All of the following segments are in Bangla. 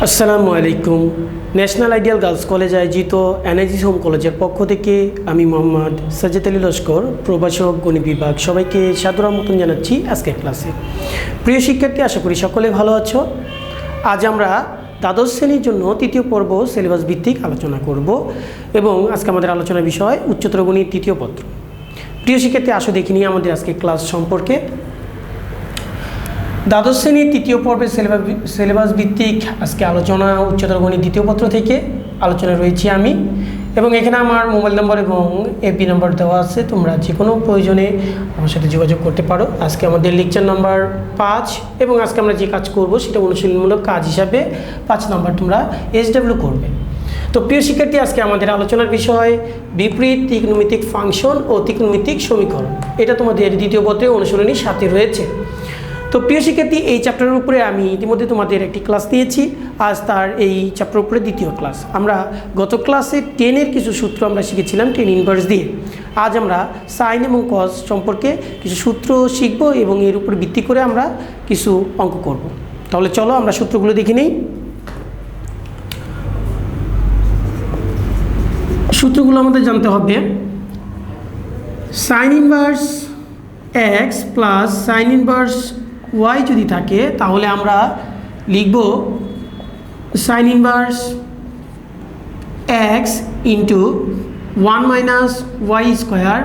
আসসালামু আলাইকুম। ন্যাশনাল আইডিয়াল গার্লস কলেজ আয়োজিত এনআইজি হোম কলেজের পক্ষ থেকে আমি মোহাম্মদ সাজ্জাদ আলী লস্কর, প্রভাষক গণিত বিভাগ, সবাইকে সাদর আমন্ত্রণ জানাচ্ছি আজকের ক্লাসে। প্রিয় শিক্ষার্থী, আশা করি সকলে ভালো আছো। আজ আমরা দ্বাদশ শ্রেণীর জন্য তৃতীয় পর্ব সিলেবাস ভিত্তিক আলোচনা করব এবং আজকে আমাদের আলোচনার বিষয় উচ্চতর গণিত তৃতীয় পত্র। প্রিয় শিক্ষার্থী, আসো দেখিনি আমাদের আজকে ক্লাস সম্পর্কে। দ্বাদশ শ্রেণীর তৃতীয় পর্বের সিলেবাস ভিত্তিক আজকে আলোচনা উচ্চতর গণিত দ্বিতীয় পত্র থেকে আলোচনা রয়েছি আমি, এবং এখানে আমার মোবাইল নম্বর এবং এফবি নাম্বার দেওয়া আছে। তোমরা যে কোনো প্রয়োজনে আমার সাথে যোগাযোগ করতে পারো। আজকে আমাদের লেকচার নাম্বার 5 এবং আজকে আমরা যে কাজ করব সেটা অনুশীলনমূলক কাজ হিসাবে 5 নাম্বার তোমরা SW করবে। তো প্রিয় শিক্ষার্থী, আজকে আমাদের আলোচনার বিষয় বিপরীত ত্রিকোণমিতিক ফাংশন ও ত্রিকোণমিতিক সমীকরণ। এটা তোমাদের দ্বিতীয় পত্রে অনুশীলনীর সাথে রয়েছে। তো প্রিয় শিক্ষার্থী, এই চ্যাপ্টারের উপরে আমি ইতিমধ্যে তোমাদের একটি ক্লাস দিয়েছি। আজ তার এই চ্যাপ্টারের উপরে দ্বিতীয় ক্লাস। আমরা গত ক্লাসে 10-এর কিছু সূত্র আমরা শিখেছিলাম 10 ইনভার্স দিয়ে। আজ আমরা সাইন এবং কস সম্পর্কে কিছু সূত্র শিখব এবং এর উপর ভিত্তি করে আমরা কিছু অঙ্ক করব। তাহলে চলো আমরা সূত্রগুলো দেখে নিই। সূত্রগুলো আমাদের জানতে হবে। Sine inverse x plus sine inverse y যদি থাকে তাহলে আমরা লিখব sine inverse x into 1 minus y square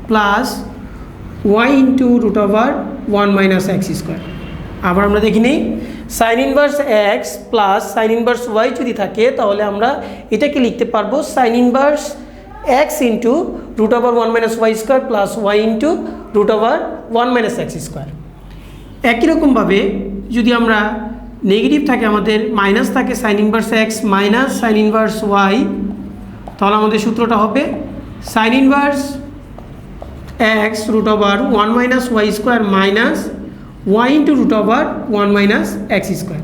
plus y into root over 1 minus x square. আবার আমরা দেখি নিই, sine inverse x plus sine inverse y যদি থাকে তাহলে আমরা এটাকে লিখতে পারবো sine inverse x into root over 1 minus y square plus y into root over 1 minus x square. একই রকমভাবে যদি আমরা নেগেটিভ থাকে, আমাদের মাইনাস থাকে sine inverse x minus sine inverse y, তাহলে আমাদের সূত্রটা হবে sine inverse x root over 1 minus y square minus y into root over 1 minus x square.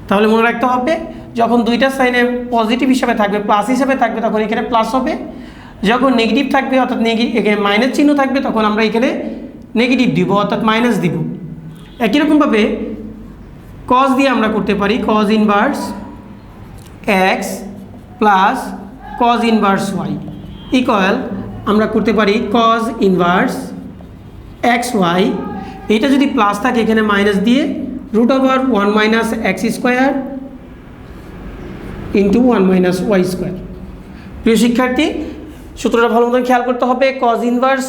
তাহলে মনে রাখতে হবে, যখন দুইটা সাইনে পজিটিভ হিসাবে থাকবে, প্লাস হিসাবে থাকবে, তখন এখানে প্লাস হবে। যখন নেগেটিভ থাকবে অর্থাৎ এখানে মাইনাস চিহ্ন থাকবে, তখন আমরা এখানে নেগেটিভ দিব অর্থাৎ মাইনাস দিব। একই রকমভাবে কজ দিয়ে আমরা করতে পারি cos inverse x plus cos inverse y equal আমরা করতে পারি কজ ইনভার্স এক্স ওয়াই। এটা যদি প্লাস থাকে এখানে মাইনাস দিয়ে root over 1 minus x square into 1 minus y square. প্রিয় শিক্ষার্থী, সূত্রটা ভালো মতন খেয়াল করতে হবে। Cos inverse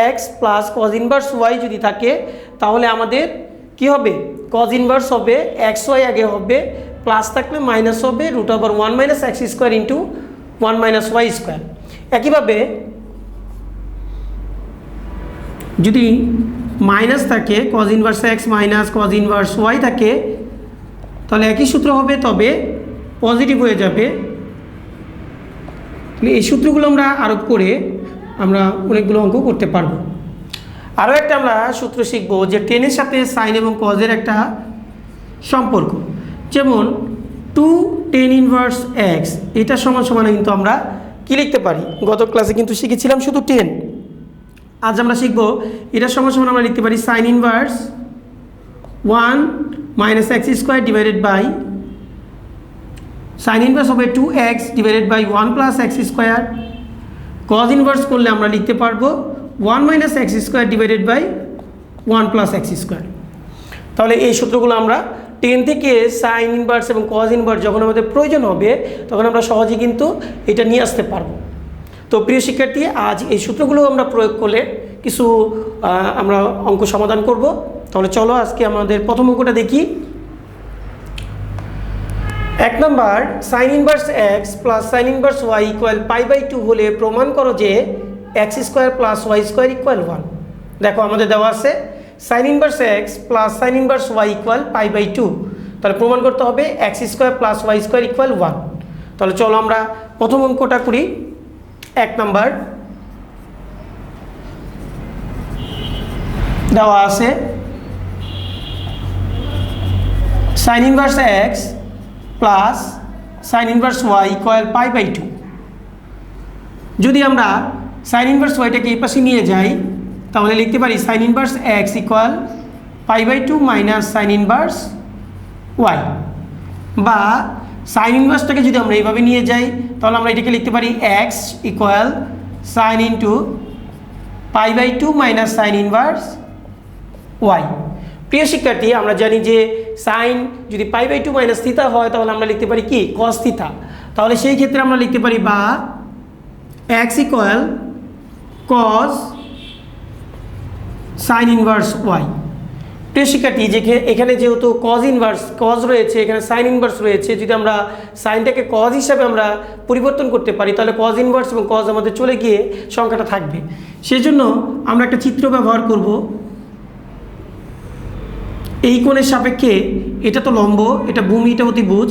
x plus cos inverse y যদি থাকে তাহলে আমাদের কি হবে, কজ ইনভার্স হবে এক্স ওয়াই আগে হবে, প্লাস থাকলে মাইনাস হবে root over 1 minus x square into 1 minus y square. একইভাবে যদি মাইনাস থাকে cos inverse x minus cos inverse y থাকে তাহলে একই সূত্র হবে, তবে পজিটিভ হয়ে যাবে। এই সূত্রগুলো আমরা আরোপ করে আমরা অনেকগুলো অঙ্ক করতে পারবো। আরও একটা আমরা সূত্র শিখব যে টেনের সাথে সাইন এবং কজের একটা সম্পর্ক, যেমন 2 tan ইনভার্স এক্স, এটা সমান সমান কিন্তু আমরা কি লিখতে পারি, গত ক্লাসে কিন্তু শিখেছিলাম শুধু 10। আজ আমরা শিখব এটা সমান সমান আমরা লিখতে পারি sine inverse 1 minus x square divided by sine inverse হবে 2x divided by 1 plus x square. Cos inverse করলে আমরা লিখতে পারবো 1 minus x square divided by 1 plus x square. তাহলে এই সূত্রগুলো আমরা 10 থেকে সাইন ইনভার্স এবং কজ ইনভার্স যখন আমাদের প্রয়োজন হবে তখন আমরা সহজে কিন্তু এটা নিয়ে আসতে পারবো। তো প্রিয় শিক্ষার্থী, আজ এই সূত্রগুলো আমরা প্রয়োগ করলে কিছু আমরা অঙ্ক সমাধান করব। তাহলে চলো আজকে আমাদের প্রথম অঙ্কটা দেখি। 1 নম্বর, sine inverse x plus sine inverse y equal π/2 হলে প্রমাণ করো যে x square plus y square equal 1। দেখো আমাদের দেওয়া আছে sine inverse x plus sine inverse y equal π/2, তাহলে প্রমাণ করতে হবে x square plus y square equal 1। তাহলে চলো আমরা প্রথম অঙ্কটা করি। 1 নম্বর দেওয়া আছে sine inverse x plus sine inverse y equal π/2। যদি আমরা সাইন ইনভার্স ওয়াইটাকে এই পাশে নিয়ে যাই তাহলে লিখতে পারি sine inverse x equal π/2 minus sine inverse y. বা সাইন ইনভার্সটাকে যদি আমরা এইভাবে নিয়ে যাই তাহলে আমরা এটাকে লিখতে পারি x equal sine into π/2 minus sine inverse y. প্রিয় শিক্ষার্থী, আমরা জানি যে সাইন যদি π/2 মাইনাস থিটা হয় তাহলে আমরা লিখতে পারি কি কস থিটা। তাহলে সেই ক্ষেত্রে আমরা লিখতে পারি বা x equal cos sine inverse y. প্রিয় শিক্ষার্থী, এখানে যেহেতু কজ রয়েছে, এখানে সাইন ইনভার্স রয়েছে, যদি আমরা সাইনটাকে কজ হিসাবে আমরা পরিবর্তন করতে পারি তাহলে কজ ইনভার্স এবং কজ আমাদের চলে গিয়ে সংখ্যাটা থাকবে। সেই জন্য আমরা একটা চিত্র ব্যবহার করব। এই কোণের সাপেক্ষে এটা তো লম্ব, এটা ভূমি, এটা অতিভুজ,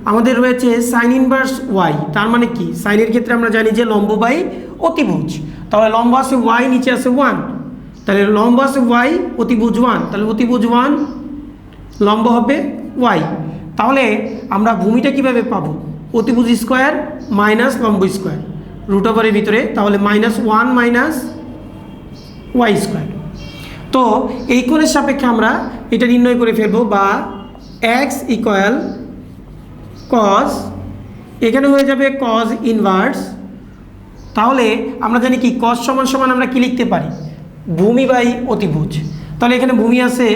আমাদের রয়েছে সাইন ইনভার্স ওয়াই। তার মানে কি, সাইনের ক্ষেত্রে আমরা জানি যে লম্ব বাই অতিভুজ। তাহলে লম্ব আছে ওয়াই, নিচে আছে 1, তাহলে লম্ব আছে ওয়াই, অতিভুজ 1, তাহলে অতিভুজ 1, লম্ব হবে ওয়াই। তাহলে আমরা ভূমিটা কিভাবে পাবো, অতিভুজ স্কোয়ার মাইনাস লম্ব স্কোয়ার রুট ওভারের ভিতরে, তাহলে -1 মাইনাস ওয়াই স্কোয়ার। তো এই কোণের সাপেক্ষে আমরা এটা নির্ণয় করে ফেলবো, বা এক্স ইকুয়াল কজ, এখানে হয়ে যাবে কজ ইনভার্স। তাহলে আমরা জানি কি কজ সমান সমান আমরা কি লিখতে পারি, ভূমি বাই অতিভুজ। তাহলে এখানে ভূমি আছে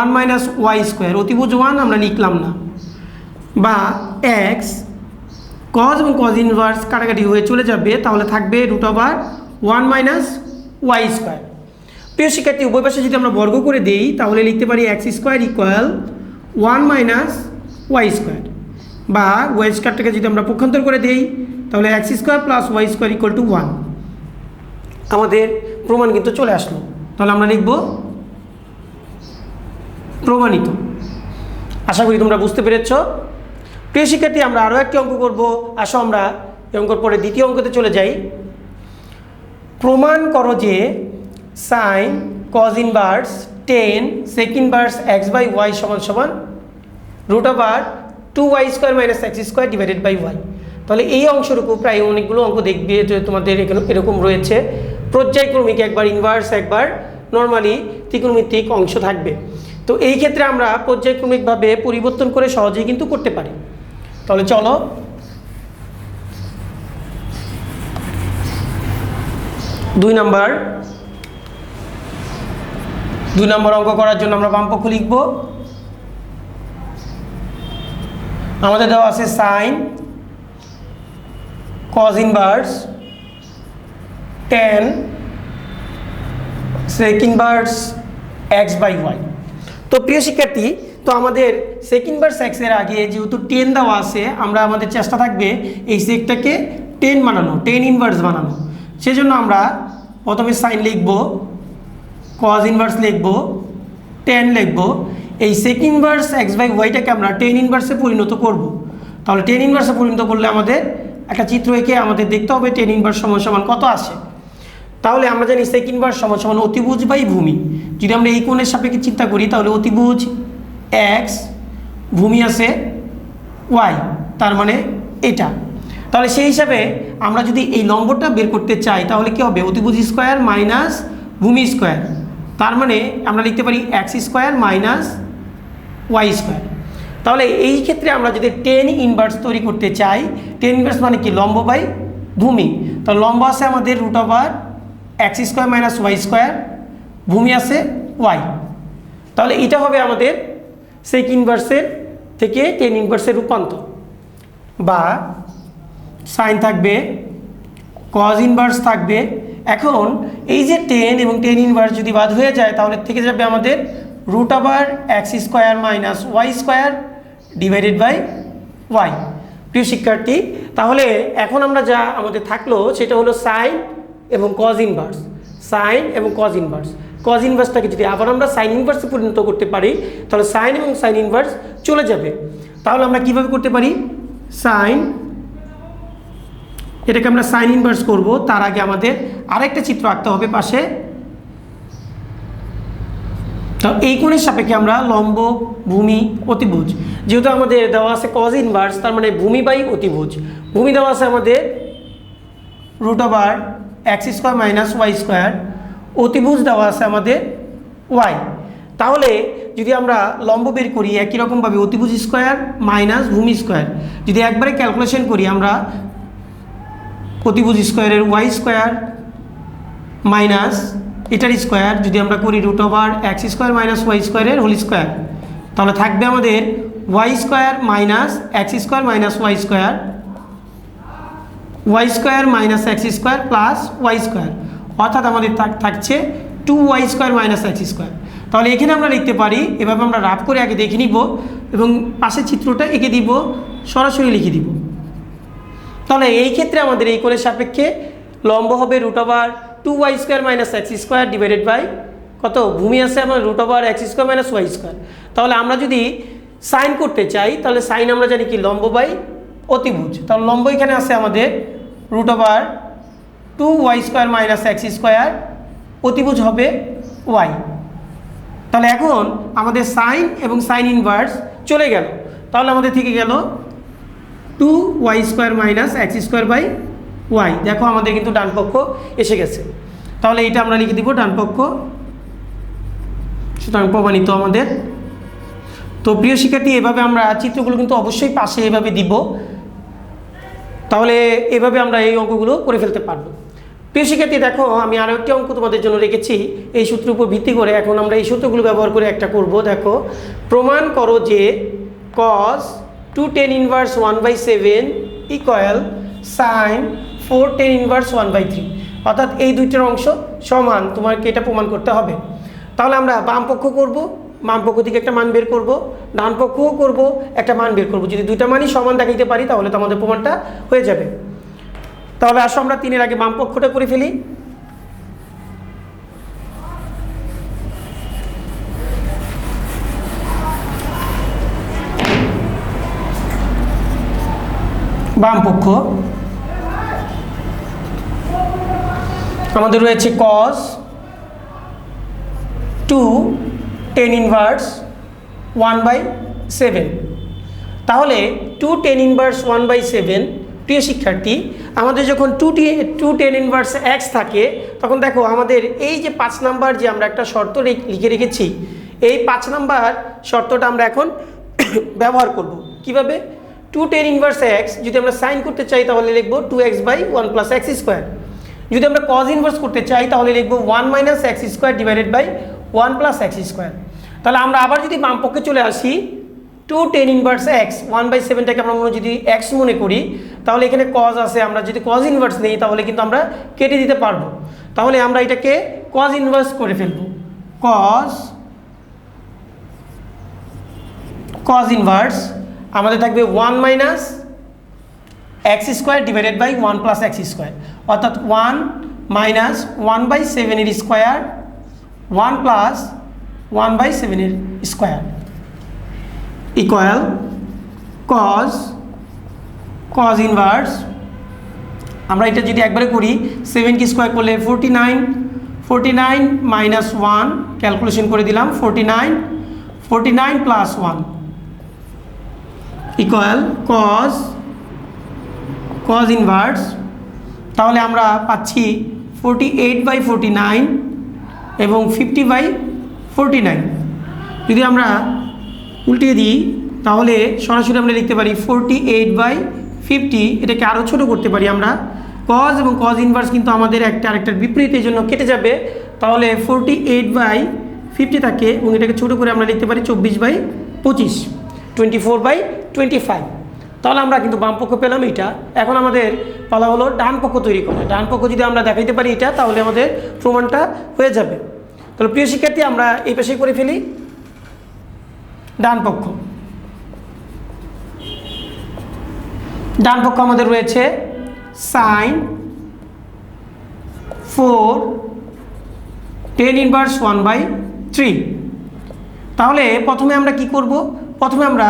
1 মাইনাস ওয়াই স্কোয়ার, অতিভুজ 1 আমরা লিখলাম না, বা এক্স কজ এবং কজ ইনভার্স কাটাকাটি হয়ে চলে যাবে, তাহলে থাকবে √1 মাইনাস ওয়াই স্কোয়ার। প্রিয় শিক্ষার্থী, উভয় পাশে যদি আমরা বর্গ করে দিই তাহলে লিখতে পারি x square equal 1 minus y square, বা ওয়াই স্কোয়ারটাকে যদি আমরা পক্ষান্তর করে দিই তাহলে x square plus y square equal to 1। আমাদের প্রমাণ কিন্তু চলে আসলো। তাহলে আমরা লিখব প্রমাণিত। আশা করি তোমরা বুঝতে পেরেছ। প্রিয় শিক্ষার্থী, আমরা আরও একটি অঙ্ক করব। আসো আমরা এই অঙ্কর পরে দ্বিতীয় অঙ্কতে চলে যাই। প্রমাণ করো যে sine cos inverse tan sec inverse x/y সমান √2y² minus x² divided by Y. তাহলে এই অংশের উপর প্রায় অনেকগুলো অঙ্ক দেখবে যে তোমাদের এখানে এরকম রয়েছে, পর্যায়ক্রমিক একবার ইনভার্স, একবার নর্মালি ত্রিকোণমিতিক অংশ থাকবে। তো এই ক্ষেত্রে আমরা পর্যায়ক্রমিকভাবে পরিবর্তন করে সহজেই কিন্তু করতে পারি। তাহলে চলো 2 নম্বর অঙ্ক করার জন্য আমরা বাম পক্ষ লিখব। আমাদের দেওয়া আছে sign cos inverse tan sec inverse x/y। তো প্রিয় শিক্ষার্থী, তো আমাদের sec ইনভার্স x এর আগে যেহেতু 10 দেওয়া আছে, আমরা আমাদের চেষ্টা থাকবে এই সেকটাকে 10 বানানো, 10 ইনভার্স বানানো। সেজন্য আমরা প্রথমে সাইন লিখব, কজ ইনভার্স লিখব, tan লিখব। এই sec ইনভার্স x/yটাকে আমরা tan ইনভার্সে পরিণত করব। তাহলে tan ইনভার্সে পরিণত করলে আমাদের একটা চিত্র এঁকে আমাদের দেখতে হবে tan ইনভার্স সমান সমান কত আসে। তাহলে আমরা জানি sec ইনভার্স সমান সমান অতিভুজ বাই ভূমি। যদি আমরা এই কোণের সাপেক্ষে চিন্তা করি তাহলে অতিভুজ x, ভূমি আছে y, তার মানে এটা। তাহলে সেই হিসাবে আমরা যদি এই লম্বটা বের করতে চাই তাহলে কি হবে, অতিভুজ স্কোয়ার মাইনাস ভূমি স্কোয়ার, তার মানে আমরা লিখতে পারি x² মাইনাস ওয়াই স্কোয়ার। তাহলে এই ক্ষেত্রে আমরা যদি tan ইনভার্স তৈরি করতে চাই, tan ইনভার্স মানে কি লম্ব বাই ভূমি। তাহলে লম্ব আছে আমাদের √x² মাইনাস ওয়াই স্কোয়ার, ভূমি আছে y। তাহলে এটা হবে আমাদের sec ইনভার্সের থেকে tan ইনভার্সের রূপান্তর। বা সাইন থাকবে, কজ ইনভার্স থাকবে। এখন এই যে tan এবং tan ইনভার্স যদি বাদ হয়ে যায় তাহলে থেকে যাবে আমাদের √x² minus y square divided by y. প্রিয় শিক্ষার্থী, তাহলে এখন আমরা যা আমাদের থাকলো সেটা হলো সাইন এবং কজ ইনভার্স, সাইন এবং কজ ইনভার্স। কজ ইনভার্সটাকে যদি আবার আমরা সাইন ইনভার্সে পরিণত করতে পারি তাহলে সাইন এবং সাইন ইনভার্স চলে যাবে। তাহলে আমরা কিভাবে করতে পারি, সাইন, এটাকে আমরা সাইন ইনভার্স করব। তার আগে আমাদের আরেকটা চিত্র আঁকতে হবে পাশে। তো এই কোণের সাপেক্ষে আমরা লম্ব, ভূমি, অতিভুজ, যেহেতু আমাদের দেওয়া আছে কজ ইনভার্স তার মানে ভূমি বাই অতিভুজ। ভূমি দেওয়া আছে আমাদের √x² মাইনাস ওয়াই স্কোয়ার, অতিভুজ দেওয়া আছে আমাদের y। তাহলে যদি আমরা লম্ব বের করি একই রকমভাবে অতিভুজ স্কোয়ার মাইনাস ভূমি স্কোয়ার, যদি একবারে ক্যালকুলেশন করি আমরা অতিভুজ স্কোয়ারের ওয়াই স্কোয়ার মাইনাস এটার স্কোয়ার যদি আমরা করি root over x square minus y স্কোয়ারের হোল স্কোয়ার, তাহলে থাকবে আমাদের y square minus x square minus y square, y square minus x square plus y square, অর্থাৎ আমাদের থাকছে 2y square minus x square. তাহলে এখানে আমরা লিখতে পারি, এভাবে আমরা রাফ করে আগে দেখে নিব এবং পাশের চিত্রটা এঁকে দিব, সরাসরি লিখে দিব। তাহলে এই ক্ষেত্রে আমাদের এই কোণের সাপেক্ষে লম্ব হবে root over 2y square minus x square divided by কত, ভূমি আছে আমার root over x square minus y square. তাহলে আমরা যদি সাইন করতে চাই তাহলে সাইন আমরা জানি কি লম্ব বাই অতিভুজ, তাহলে লম্ব এখানে আছে আমাদের root over 2y square minus x square, অতিভুজ হবে ওয়াই। তাহলে এখন আমাদের সাইন এবং সাইন ইনভার্স চলে গেল, তাহলে আমাদের থেকে গেল 2y square minus x square by y. দেখো আমাদের কিন্তু ডান পক্ষ এসে গেছে, তাহলে এটা আমরা লিখে দিব ডান পক্ষ, সুতরাং প্রমাণিত আমাদের। তো প্রিয় শিক্ষার্থী, এভাবে আমরা চিত্রগুলো কিন্তু অবশ্যই পাশে এভাবে দিব, তাহলে এভাবে আমরা এই অঙ্কগুলো করে ফেলতে পারবো। প্রিয় শিক্ষার্থী দেখো, আমি আরও একটি অঙ্ক তোমাদের জন্য রেখেছি এই সূত্রের উপর ভিত্তি করে। এখন আমরা এই সূত্রগুলো ব্যবহার করে একটা করব। দেখো, প্রমাণ করো যে cos 2 tan inverse 1/7 equal sin 4 tan inverse 1/3, অর্থাৎ এই দুইটার অংশ সমান, তোমাকে এটা প্রমাণ করতে হবে। তাহলে আমরা বাম পক্ষ করব, বাম পক্ষ থেকে একটা মান বের করব, ডান পক্ষও করব, একটা মান বের করব। যদি দুইটা মানই সমান দেখাইতে পারি তাহলে তো আমাদের প্রমাণটা হয়ে যাবে। তাহলে আসো আমরা 3-এর আগে বাম পক্ষটা করে ফেলি। বাম পক্ষ আমাদের রয়েছে cos 2 tan inverse 1/7। তাহলে 2 tan inverse 1/7, প্রিয় শিক্ষার্থী, আমাদের যখন 2 tan inverse x থাকে তখন দেখো আমাদের এই যে 5 নাম্বার যে আমরা একটা শর্ত লিখে রেখেছি, এই 5 নাম্বার শর্তটা আমরা এখন ব্যবহার করব। কিভাবে? 2 tan inverse x যদি আমরা সাইন করতে চাই তাহলে লিখব 2x/1 + x স্কোয়ার। যদি আমরা cos ইনভার্স করতে চাই তাহলে লিখব 1 - x square divided by 1 + x square. তাহলে আমরা আবার যদি বাম পক্ষে চলে আসি, 2 tan inverse x 1/7টাকে আমরা যদি x মনে করি তাহলে এখানে cos আছে, আমরা যদি cos ইনভার্স নেই তাহলে কিন্তু আমরা কেটে দিতে পারবো। তাহলে আমরা এটাকে cos ইনভার্স করে ফেলব। cos ইনভার্স আমাদের থাকবে 1 - x square divided by 1 + x square, অর্থাৎ 1 - 1/7 এর স্কোয়ার 1 + 1/7 এর স্কোয়ার ইকুয়াল cos ইনভার্স। আমরা এটা যদি একবারে করি 7 কি স্কোয়ার করলে 49 - 1 ক্যালকুলেশন করে দিলাম 49 + 1 ইকুয়াল cos ইনভার্স। তাহলে আমরা পাচ্ছি 48/49 এবং 50/49। যদি আমরা উল্টিয়ে দিই তাহলে সরাসরি আমরা লিখতে পারি 48/50, এটাকে আরও ছোটো করতে পারি আমরা। cos এবং cos ইনভার্স কিন্তু আমাদের আরেকটার বিপরীতের জন্য কেটে যাবে, তাহলে 48/50 থাকে এবং এটাকে ছোটো করে আমরা লিখতে পারি 24/25, 24/25। তাহলে আমরা কিন্তু বাম পক্ষ পেলাম এটা। এখন আমাদের পালা হলো ডান পক্ষ তৈরি করা। ডান পক্ষ যদি আমরা দেখাইতে পারি এটা, তাহলে আমাদের প্রমাণটা হয়ে যাবে। তাহলে প্রিয় শিক্ষার্থী, আমরা এই পাশে করে ফেলি ডান পক্ষ। ডান পক্ষ আমাদের রয়েছে sin 4 tan inverse 1/3। তাহলে প্রথমে আমরা কি করব? প্রথমে আমরা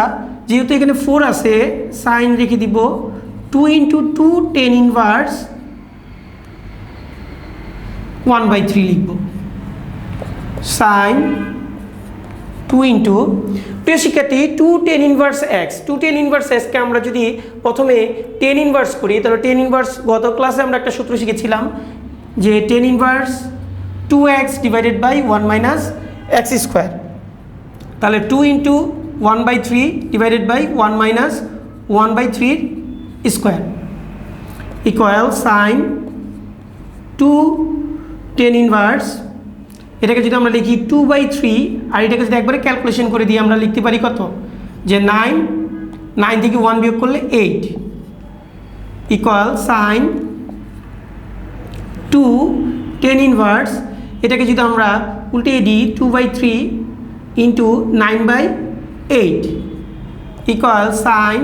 যেহেতু এখানে 4 আছে, সাইন রেখে দিব 2 × 2 tan inverse 1/3 লিখব। সাইন 2 প্রিয় শিক্ষার্থী 2 tan inverse x, 2 tan inverse x কে আমরা যদি প্রথমে tan inverse করি তাহলে tan inverse, গত ক্লাসে আমরা একটা সূত্র শিখেছিলাম যে tan inverse 2x divided by 1 - x square. তাহলে 2 into 1/3 divided by 1 minus 1/3 square equal sine 2 tan inverse, এটাকে যদি আমরা লিখি 2/3, আর এটাকে যদি একবারে ক্যালকুলেশন করে দিই আমরা লিখতে পারি কত, যে 9 থেকে 1 বিয়োগ করলে 8 ইকুয়াল সাইন 2 tan ইনভার্স, এটাকে যদি আমরা উল্টে দিই 2/3 into 9/8 equal sine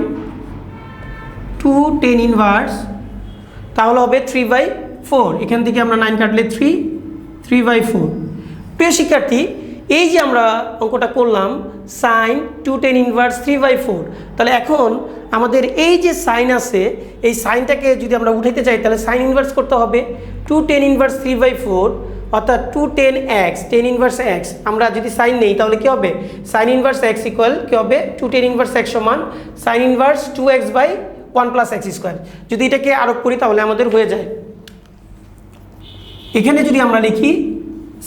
2 tan inverse, তাহলে হবে 3/4, এখান থেকে আমরা 9 কাটলে 3/4। প্রিয় শিক্ষার্থী, এই যে আমরা অঙ্কটা করলাম সাইন 2 tan ইনভার্স 3/4, তাহলে এখন আমাদের এই যে সাইন আছে এই সাইনটাকে যদি আমরা উঠাইতে চাই তাহলে সাইন ইনভার্স করতে হবে 2 tan ইনভার্স 3/4 অর্থাৎ 2 tan x, tan inverse x আমরা যদি সাইন নেই তাহলে কি হবে, সাইন ইনভার্স x ইকুয়াল কি হবে 2 tan ইনভার্স x সমান sign inverse 2x/1 + x square. যদি এটাকে আরোপ করি তাহলে আমাদের হয়ে যায়, এখানে যদি আমরা লিখি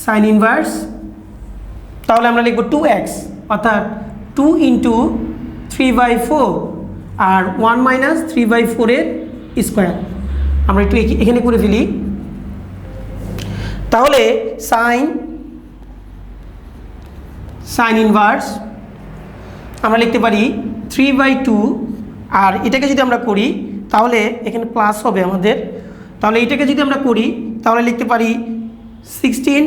সাইন ইনভার্স তাহলে আমরা লিখব 2x অর্থাৎ 2 ইন্টু 3/4 আর 1 মাইনাস 3/4 এর স্কোয়ার। আমরা একটু এখানে করে ফেলি, তাহলে সাইন ইনভার্স আমরা লিখতে পারি 3/2, আর এটাকে যদি আমরা করি তাহলে এখানে প্লাস হবে আমাদের, তাহলে এটাকে যদি আমরা করি তাহলে লিখতে পারি 16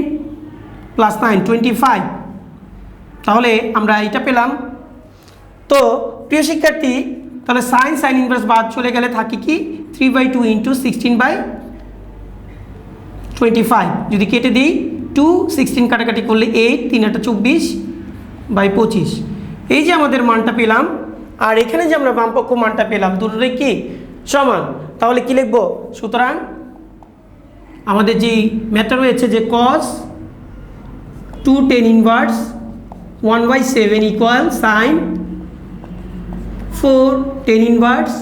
+ 9 25, তাহলে আমরা এটা পেলাম। তো প্রিয় শিক্ষার্থী, তাহলে সাইন ইনভার্স বাদ চলে গেলে থাকে কি 3/2 ইন্টু 16/25, যদি কেটে দিই 2 16 কাটাকাটি করলে 8 3 8 24/25, এই যে আমাদের মানটা পেলাম, আর এখানে যে আমরা বামপক্ষ মানটা পেলাম দুটোই কি সমান, তাহলে কি লিখব, সুতরাং আমাদের যে ম্যাথটা রয়েছে যে cos 2 tan inverse 1/7 equal sine 4 tan inverse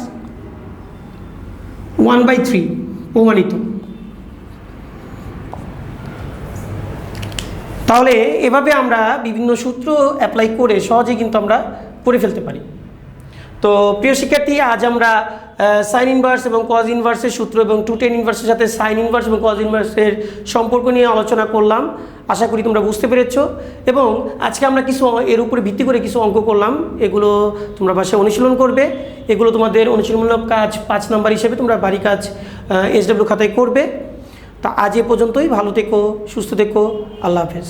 1/3 প্রমাণিত। তাহলে এভাবে আমরা বিভিন্ন সূত্র অ্যাপ্লাই করে সহজেই কিন্তু আমরা করে ফেলতে পারি। তো প্রিয় শিক্ষার্থী, আজ আমরা সাইন ইনভার্স এবং কজ ইনভার্সের সূত্র এবং 2 tan ইনভার্সের সাথে সাইন ইনভার্স এবং কজ ইনভার্সের সম্পর্ক নিয়ে আলোচনা করলাম। আশা করি তোমরা বুঝতে পেরেছো, এবং আজকে আমরা কিছু এর উপরে ভিত্তি করে কিছু অঙ্ক করলাম, এগুলো তোমরা বাসায় অনুশীলন করবে। এগুলো তোমাদের অনুশীলনমূলক কাজ 5 নাম্বার হিসেবে তোমরা বাড়ি কাজ SW খাতায় করবে। তা আজ এ পর্যন্তই, ভালো থেকো, সুস্থ থেকো, আল্লাহ হাফেজ।